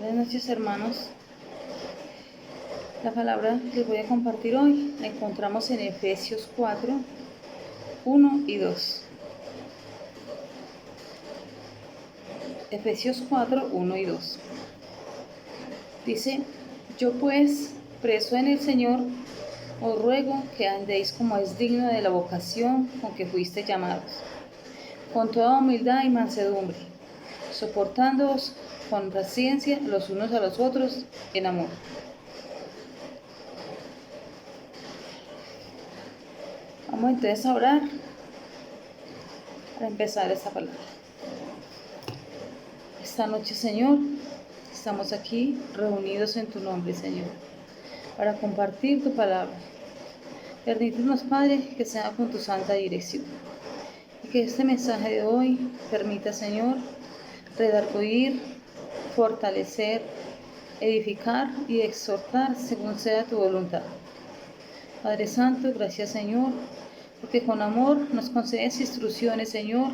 Buenas noches, hermanos. La palabra que les voy a compartir hoy la encontramos en Efesios 4, 1 y 2. Efesios 4, 1 y 2. Dice: yo pues, preso en el Señor, os ruego que andéis como es digno de la vocación con que fuisteis llamados, con toda humildad y mansedumbre, soportándoos con paciencia los unos a los otros en amor. Vamos entonces a orar para empezar esta palabra. Esta noche, Señor, estamos aquí reunidos en tu nombre, Señor, para compartir tu palabra. Permítenos, Padre, que sea con tu santa dirección, y que este mensaje de hoy permita, Señor, redarguir, fortalecer, edificar y exhortar según sea tu voluntad. Padre Santo, gracias, Señor, porque con amor nos concedes instrucciones, Señor,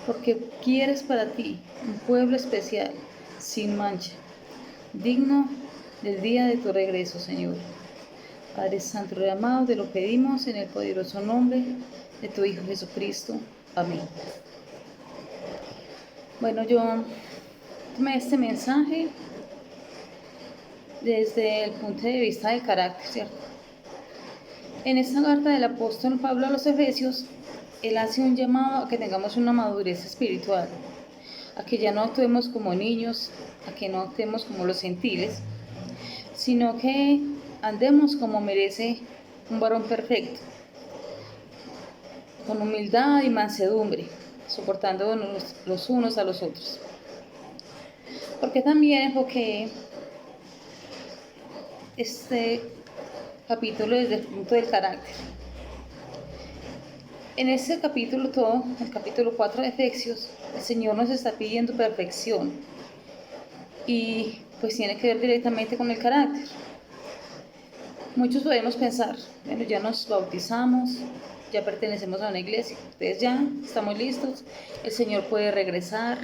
porque quieres para ti un pueblo especial, sin mancha, digno del día de tu regreso, Señor. Padre Santo y amado, te lo pedimos en el poderoso nombre de tu Hijo Jesucristo. Amén. Bueno, yo tomé este mensaje desde el punto de vista del carácter, ¿cierto? En esta carta del apóstol Pablo a los Efesios, él hace un llamado a que tengamos una madurez espiritual, a que ya no actuemos como niños, a que no actuemos como los gentiles, sino que andemos como merece un varón perfecto, con humildad y mansedumbre, soportándonos los unos a los otros. Porque también enfoqué este capítulo desde el punto del carácter. En este capítulo todo, el capítulo 4 de Efesios, el Señor nos está pidiendo perfección y pues tiene que ver directamente con el carácter. Muchos podemos pensar, bueno, ya nos bautizamos, ya pertenecemos a una iglesia, ustedes ya estamos listos, el Señor puede regresar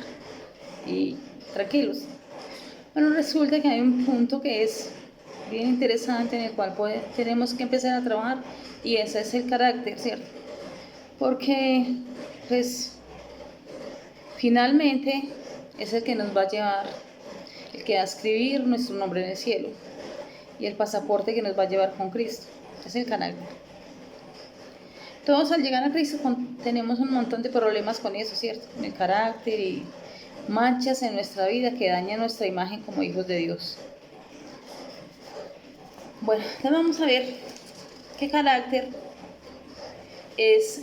y tranquilos. Bueno, resulta que hay un punto que es bien interesante en el cual tenemos que empezar a trabajar, y ese es el carácter, ¿cierto? Porque pues finalmente es el que nos va a llevar, el que va a escribir nuestro nombre en el cielo, y el pasaporte que nos va a llevar con Cristo, es el carácter. Todos al llegar a Cristo tenemos un montón de problemas con eso, ¿cierto? Con el carácter y manchas en nuestra vida que dañan nuestra imagen como hijos de Dios. Bueno, entonces vamos a ver qué carácter es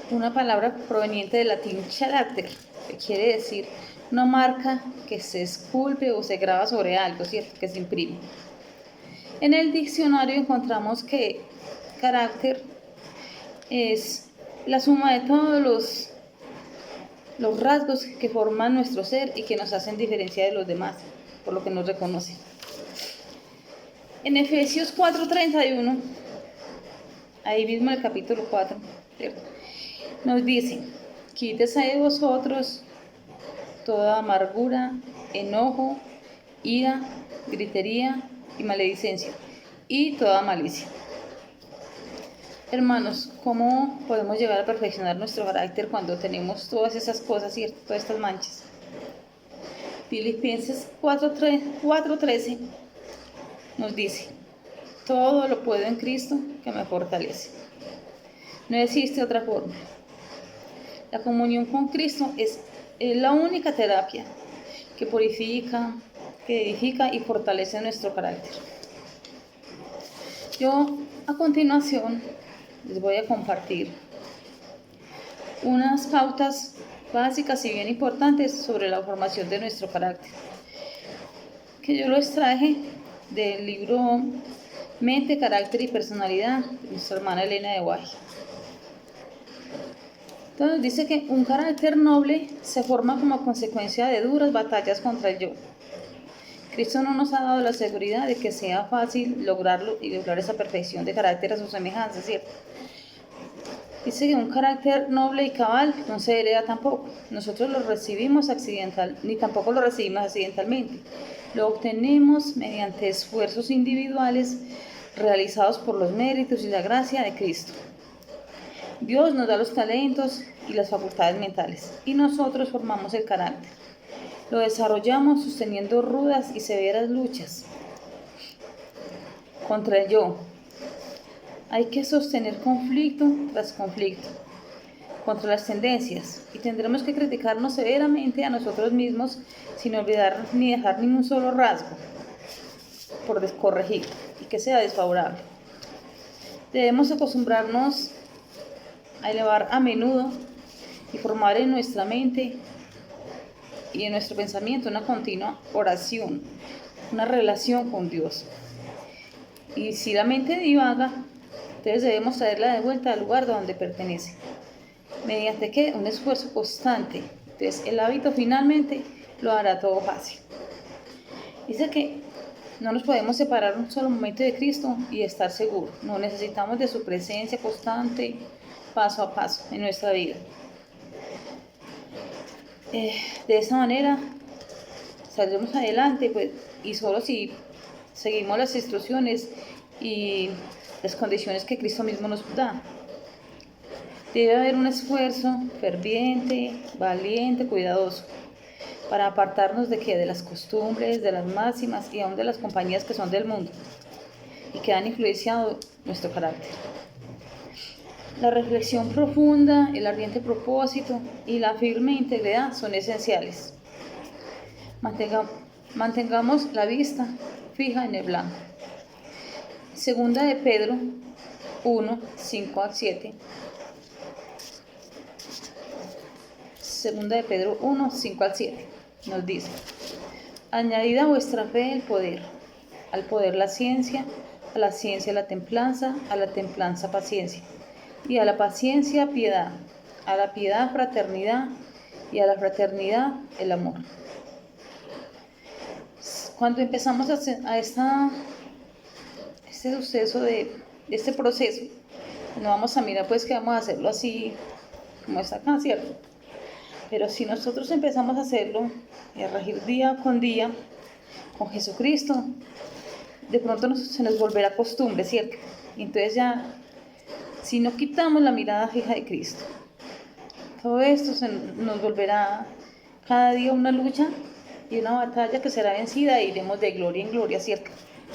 una palabra proveniente del latín character, que quiere decir una marca que se esculpe o se graba sobre algo, ¿cierto? Que se imprime. En el diccionario encontramos que carácter es la suma de todos los rasgos que forman nuestro ser y que nos hacen diferencia de los demás, por lo que nos reconocen. En Efesios 4:31, ahí mismo en el capítulo 4, ¿cierto?, nos dice: quítese de vosotros toda amargura, enojo, ira, gritería y maledicencia, y toda malicia. Hermanos, ¿cómo podemos llegar a perfeccionar nuestro carácter cuando tenemos todas esas cosas, ¿cierto?, todas estas manchas? Filipenses 4:13 nos dice: todo lo puedo en Cristo que me fortalece. No existe otra forma. La comunión con Cristo es la única terapia que purifica, que edifica y fortalece nuestro carácter. Yo a continuación les voy a compartir unas pautas básicas y bien importantes sobre la formación de nuestro carácter, que yo lo extraje del libro Mente, Carácter y Personalidad de nuestra hermana Elena de White. Entonces dice que un carácter noble se forma como consecuencia de duras batallas contra el yo. Cristo no nos ha dado la seguridad de que sea fácil lograrlo y lograr esa perfección de carácter a su semejanza, ¿cierto? Dice que un carácter noble y cabal no se hereda tampoco. Nosotros lo recibimos ni tampoco lo recibimos accidentalmente. Lo obtenemos mediante esfuerzos individuales realizados por los méritos y la gracia de Cristo. Dios nos da los talentos y las facultades mentales, y nosotros formamos el carácter. Lo desarrollamos sosteniendo rudas y severas luchas contra el yo. Hay que sostener conflicto tras conflicto contra las tendencias, y tendremos que criticarnos severamente a nosotros mismos sin olvidar ni dejar ningún solo rasgo por descorregir y que sea desfavorable. Debemos acostumbrarnos a elevar a menudo y formar en nuestra mente y en nuestro pensamiento una continua oración, una relación con Dios. Y si la mente divaga, entonces debemos traerla de vuelta al lugar donde pertenece. ¿Mediante qué? Un esfuerzo constante. Entonces el hábito finalmente lo hará todo fácil. Dice que no nos podemos separar un solo momento de Cristo y estar seguros. No, necesitamos de su presencia constante, paso a paso en nuestra vida. De esa manera saldremos adelante, pues, y solo si seguimos las instrucciones y las condiciones que Cristo mismo nos da. Debe haber un esfuerzo ferviente, valiente, cuidadoso, para apartarnos de qué, de las costumbres, de las máximas y aún de las compañías que son del mundo y que han influenciado nuestro carácter. La reflexión profunda, el ardiente propósito y la firme integridad son esenciales. Mantengamos la vista fija en el blanco. Segunda de Pedro 1, 5 al 7. Segunda de Pedro 1, 5 al 7. Nos dice: añadid a vuestra fe el poder, al poder la ciencia, a la ciencia la templanza, a la templanza paciencia, y a la paciencia piedad, a la piedad fraternidad, y a la fraternidad el amor. Cuando empezamos a este suceso de este proceso, no vamos a mirar pues que vamos a hacerlo así como está acá, ¿cierto? Pero si nosotros empezamos a hacerlo y a regir día con día con Jesucristo, de pronto se nos volverá costumbre, ¿cierto? Y entonces ya, si no quitamos la mirada fija de Cristo, todo esto nos volverá cada día una lucha y una batalla que será vencida e iremos de gloria en gloria, ¿cierto?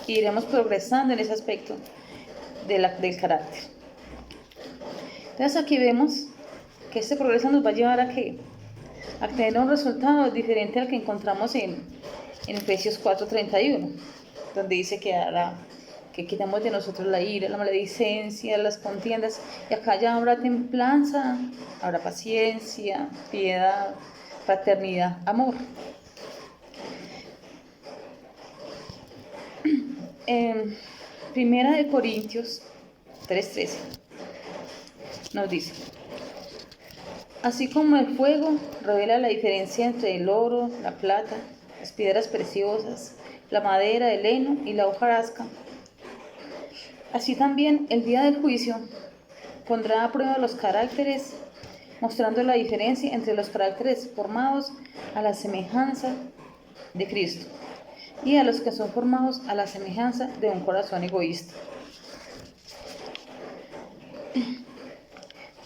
Y iremos progresando en ese aspecto del carácter. Entonces aquí vemos que este progreso nos va a llevar a qué? A tener un resultado diferente al que encontramos en Efesios 4:31, donde dice que quitamos de nosotros la ira, la maledicencia, las contiendas, y acá ya habrá templanza, habrá paciencia, piedad, fraternidad, amor. En Primera de Corintios 3:13 nos dice: así como el fuego revela la diferencia entre el oro, la plata, las piedras preciosas, la madera, el heno y la hojarasca, así también el día del juicio pondrá a prueba los caracteres, mostrando la diferencia entre los caracteres formados a la semejanza de Cristo y a los que son formados a la semejanza de un corazón egoísta.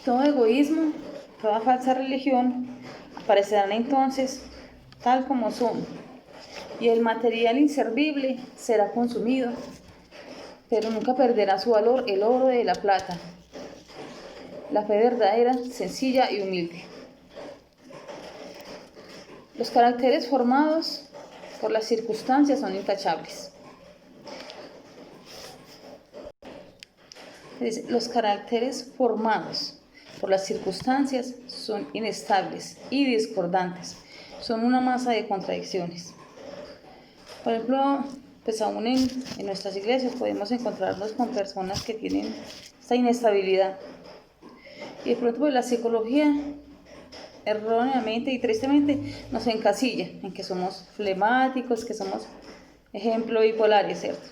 Todo egoísmo, toda falsa religión aparecerán entonces tal como son, y el material inservible será consumido, pero nunca perderá su valor el oro de la plata, la fe verdadera, sencilla y humilde. Los caracteres formados por las circunstancias son intachables. Los caracteres formados por las circunstancias son inestables y discordantes, son una masa de contradicciones. Por ejemplo, pues aún en nuestras iglesias podemos encontrarnos con personas que tienen esta inestabilidad. Y de pronto pues la psicología erróneamente y tristemente nos encasilla en que somos flemáticos, que somos, ejemplo, bipolares, ¿cierto?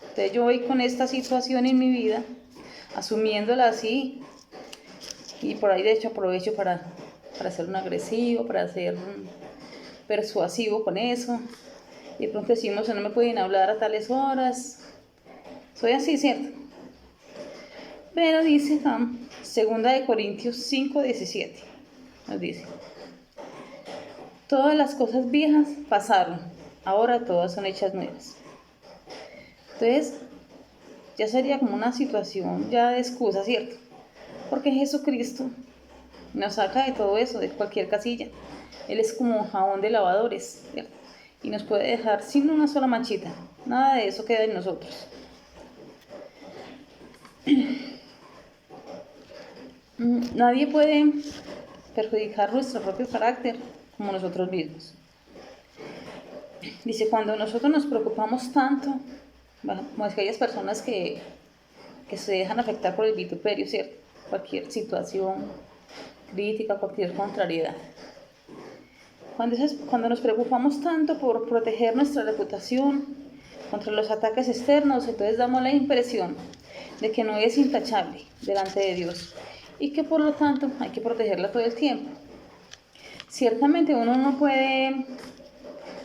Entonces yo voy con esta situación en mi vida, asumiéndola así, Y por ahí de hecho aprovecho para ser un agresivo, para ser persuasivo con eso. Y de pronto decimos, no me pueden hablar a tales horas. Soy así, ¿cierto? Pero dice acá, 2 Corintios 5:17, nos dice, todas las cosas viejas pasaron, ahora todas son hechas nuevas. Entonces, ya sería como una situación ya de excusa, ¿cierto? Porque Jesucristo nos saca de todo eso, de cualquier casilla. Él es como un jabón de lavadores, ¿cierto? Y nos puede dejar sin una sola manchita. Nada de eso queda en nosotros. Nadie puede perjudicar nuestro propio carácter como nosotros mismos. Dice, cuando nosotros nos preocupamos tanto, como aquellas personas que se dejan afectar por el vituperio, ¿cierto? Cualquier situación crítica, cualquier contrariedad. Cuando nos preocupamos tanto por proteger nuestra reputación contra los ataques externos, entonces damos la impresión de que no es intachable delante de Dios y que por lo tanto hay que protegerla todo el tiempo. Ciertamente uno no puede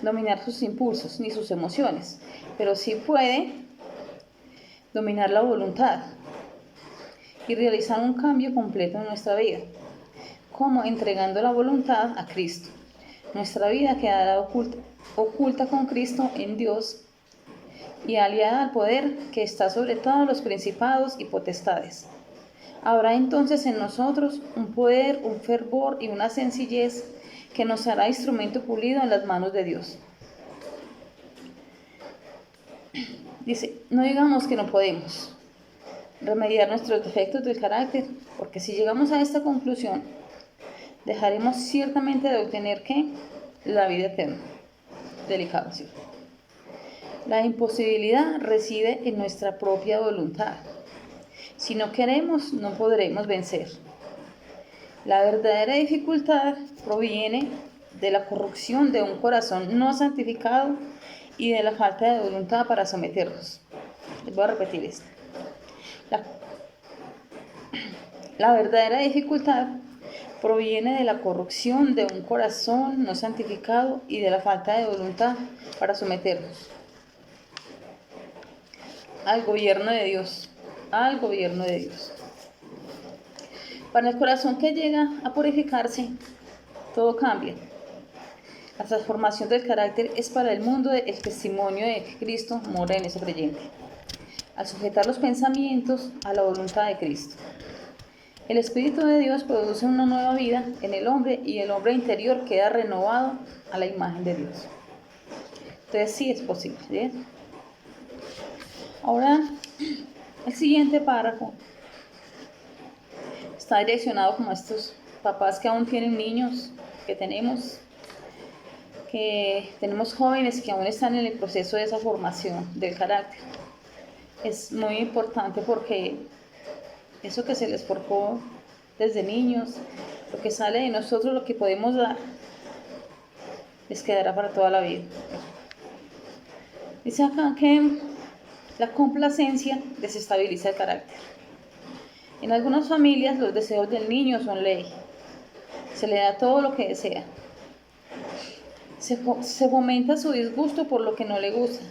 dominar sus impulsos ni sus emociones, pero sí puede dominar la voluntad y realizar un cambio completo en nuestra vida, como entregando la voluntad a Cristo. Nuestra vida quedará oculta con Cristo en Dios y aliada al poder que está sobre todos los principados y potestades. Habrá entonces en nosotros un poder, un fervor y una sencillez que nos hará instrumento pulido en las manos de Dios. Dice, no digamos que no podemos remediar nuestros defectos del carácter, porque si llegamos a esta conclusión, dejaremos ciertamente de obtener ¿qué? La vida eterna. Delicado, ¿sí? La imposibilidad reside en nuestra propia voluntad. Si no queremos, no podremos vencer. La verdadera dificultad proviene de la corrupción de un corazón no santificado y de la falta de voluntad para someternos. Les voy a repetir esto. La verdadera dificultad proviene de la corrupción de un corazón no santificado y de la falta de voluntad para someternos al gobierno de Dios, al gobierno de Dios. Para el corazón que llega a purificarse, todo cambia. La transformación del carácter es para el mundo el testimonio de que Cristo mora en ese creyente, al sujetar los pensamientos a la voluntad de Cristo. El Espíritu de Dios produce una nueva vida en el hombre y el hombre interior queda renovado a la imagen de Dios. Entonces sí es posible, ¿sí? Ahora, el siguiente párrafo está direccionado como a estos papás que aún tienen niños, que tenemos jóvenes que aún están en el proceso de esa formación del carácter. Es muy importante porque eso que se les forjó desde niños, lo que sale de nosotros, lo que podemos dar, les quedará para toda la vida. Dice acá que la complacencia desestabiliza el carácter. En algunas familias los deseos del niño son ley. Se le da todo lo que desea. Se fomenta su disgusto por lo que no le gusta.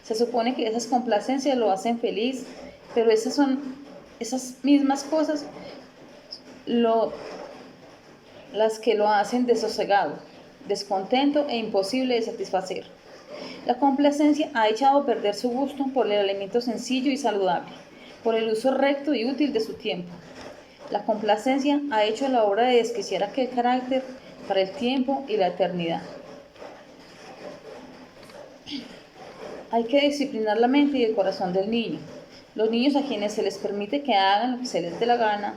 Se supone que esas complacencias lo hacen feliz, pero esas mismas cosas las que lo hacen desasosegado, descontento e imposible de satisfacer. La complacencia ha echado a perder su gusto por el alimento sencillo y saludable, por el uso recto y útil de su tiempo. La complacencia ha hecho la obra de desquiciar aquel carácter para el tiempo y la eternidad. Hay que disciplinar la mente y el corazón del niño. Los niños a quienes se les permite que hagan lo que se les dé la gana,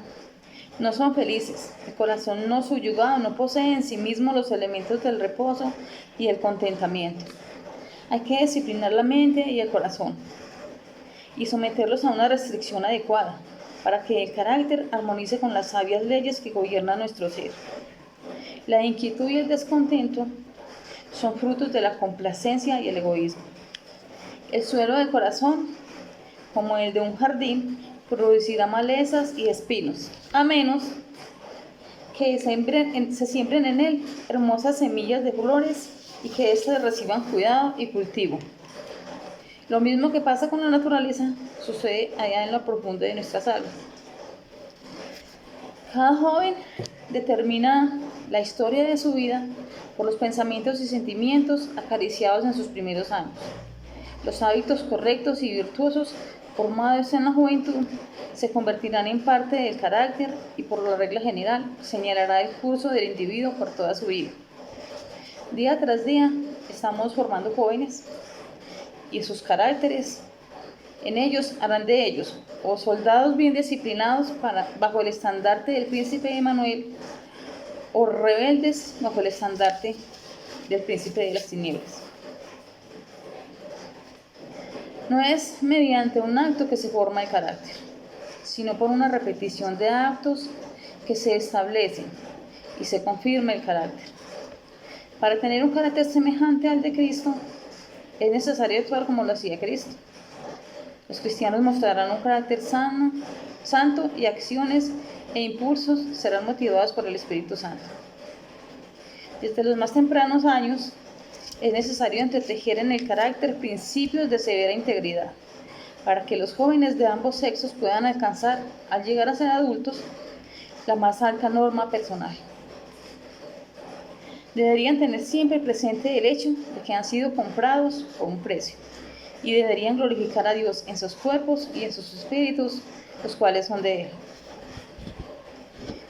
no son felices. El corazón no subyugado no posee en sí mismo los elementos del reposo y el contentamiento. Hay que disciplinar la mente y el corazón y someterlos a una restricción adecuada para que el carácter armonice con las sabias leyes que gobiernan nuestro ser. La inquietud y el descontento son frutos de la complacencia y el egoísmo. El suelo del corazón, como el de un jardín, producirá malezas y espinos, a menos que se siembren en él hermosas semillas de flores y que éstas reciban cuidado y cultivo. Lo mismo que pasa con la naturaleza sucede allá en lo profundo de nuestras almas. Cada joven determina la historia de su vida por los pensamientos y sentimientos acariciados en sus primeros años. Los hábitos correctos y virtuosos formados en la juventud se convertirán en parte del carácter y por la regla general señalará el curso del individuo por toda su vida. Día tras día estamos formando jóvenes y sus caracteres en ellos harán de ellos o soldados bien disciplinados bajo el estandarte del príncipe Emmanuel o rebeldes bajo el estandarte del príncipe de las tinieblas. No es mediante un acto que se forma el carácter, sino por una repetición de actos que se establecen y se confirma el carácter. Para tener un carácter semejante al de Cristo, es necesario actuar como lo hacía Cristo. Los cristianos mostrarán un carácter santo y acciones e impulsos serán motivados por el Espíritu Santo. Desde los más tempranos años, es necesario entretejer en el carácter principios de severa integridad, para que los jóvenes de ambos sexos puedan alcanzar, al llegar a ser adultos, la más alta norma personal. Deberían tener siempre presente el hecho de que han sido comprados por un precio, y deberían glorificar a Dios en sus cuerpos y en sus espíritus, los cuales son de Él.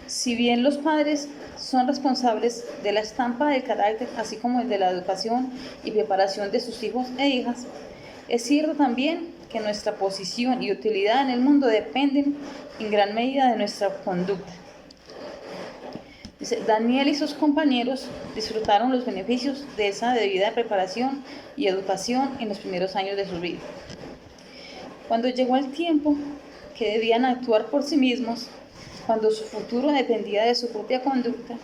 Si bien los padres son responsables de la estampa del carácter, así como el de la educación y preparación de sus hijos e hijas, es cierto también que nuestra posición y utilidad en el mundo dependen en gran medida de nuestra conducta. Daniel y sus compañeros disfrutaron los beneficios de esa debida preparación y educación en los primeros años de su vida. Cuando llegó el tiempo que debían actuar por sí mismos, cuando su futuro dependía de su propia conducta,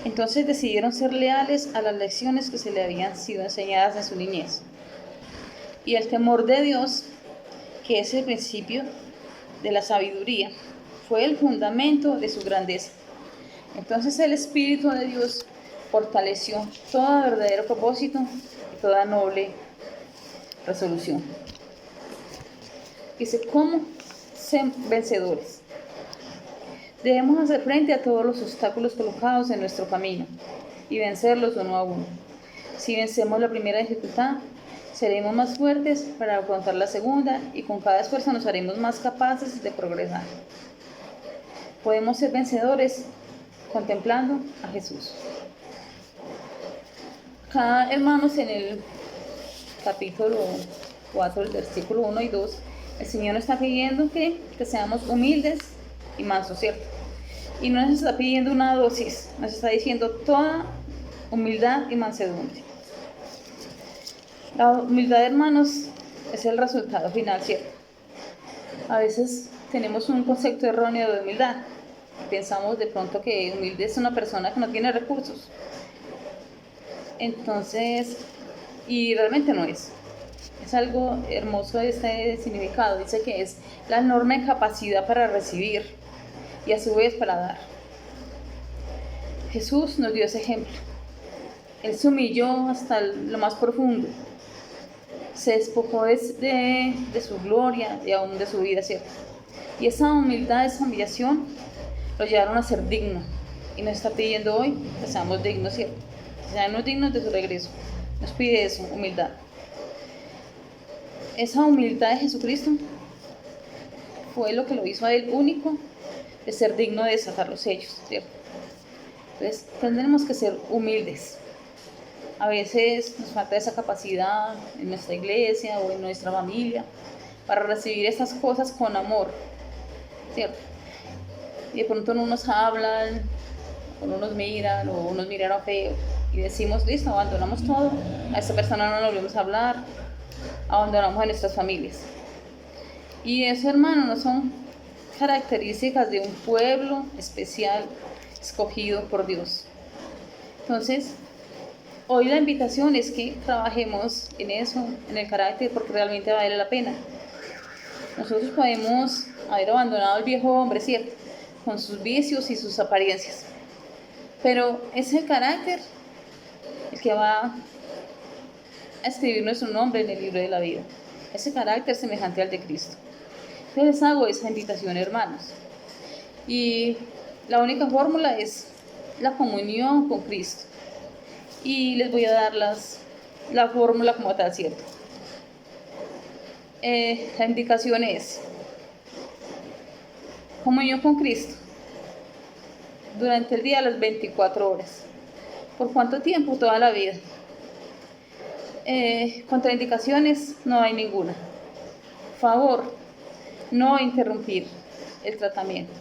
entonces decidieron ser leales a las lecciones que se le habían sido enseñadas en su niñez. Y el temor de Dios, que es el principio de la sabiduría, fue el fundamento de su grandeza. Entonces el Espíritu de Dios fortaleció todo verdadero propósito y toda noble resolución. Dice, ¿cómo ser vencedores? Debemos hacer frente a todos los obstáculos colocados en nuestro camino y vencerlos uno a uno. Si vencemos la primera dificultad, seremos más fuertes para afrontar la segunda y con cada esfuerzo nos haremos más capaces de progresar. Podemos ser vencedores contemplando a Jesús. Acá, hermanos, en el capítulo 4, el versículo 1 y 2, el Señor nos está pidiendo que seamos humildes y mansos, ¿cierto? Y no nos está pidiendo una dosis, nos está diciendo toda humildad y mansedumbre. La humildad, hermanos, es el resultado final, ¿cierto? A veces tenemos un concepto erróneo de humildad. Pensamos de pronto que humilde es una persona que no tiene recursos. Entonces, y realmente no es. Es algo hermoso este significado. Dice que es la enorme capacidad para recibir y a su vez para dar. Jesús nos dio ese ejemplo. Él se humilló hasta lo más profundo. Se despojó de su gloria y aún de su vida, ¿cierto? Y esa humildad, esa humillación, lo llevaron a ser digno. Y nos está pidiendo hoy que seamos dignos, ¿cierto? Que seamos dignos de su regreso. Nos pide eso, humildad. Esa humildad de Jesucristo fue lo que lo hizo a Él único de ser digno de desatar los sellos, ¿cierto? Entonces, tendremos que ser humildes. A veces nos falta esa capacidad en nuestra iglesia o en nuestra familia para recibir esas cosas con amor, ¿cierto? Y de pronto no nos hablan, o no nos miran, o nos miraron feo, y decimos, listo, abandonamos todo, a esta persona no nos volvemos a hablar, abandonamos a nuestras familias. Y eso, hermano, no son características de un pueblo especial, escogido por Dios. Entonces, hoy la invitación es que trabajemos en eso, en el carácter, porque realmente vale la pena. Nosotros podemos haber abandonado al viejo hombre, ¿cierto? con sus vicios y sus apariencias. Pero es el carácter el que va a escribir nuestro nombre en el libro de la vida. Ese carácter semejante al de Cristo. Yo les hago esa invitación, hermanos. Y la única fórmula es la comunión con Cristo. Y les voy a dar la fórmula como tal, ¿cierto? La indicación es comunión con Cristo durante el día, las 24 horas. ¿Por cuánto tiempo? Toda la vida. Contraindicaciones no hay ninguna. Favor, no interrumpir el tratamiento.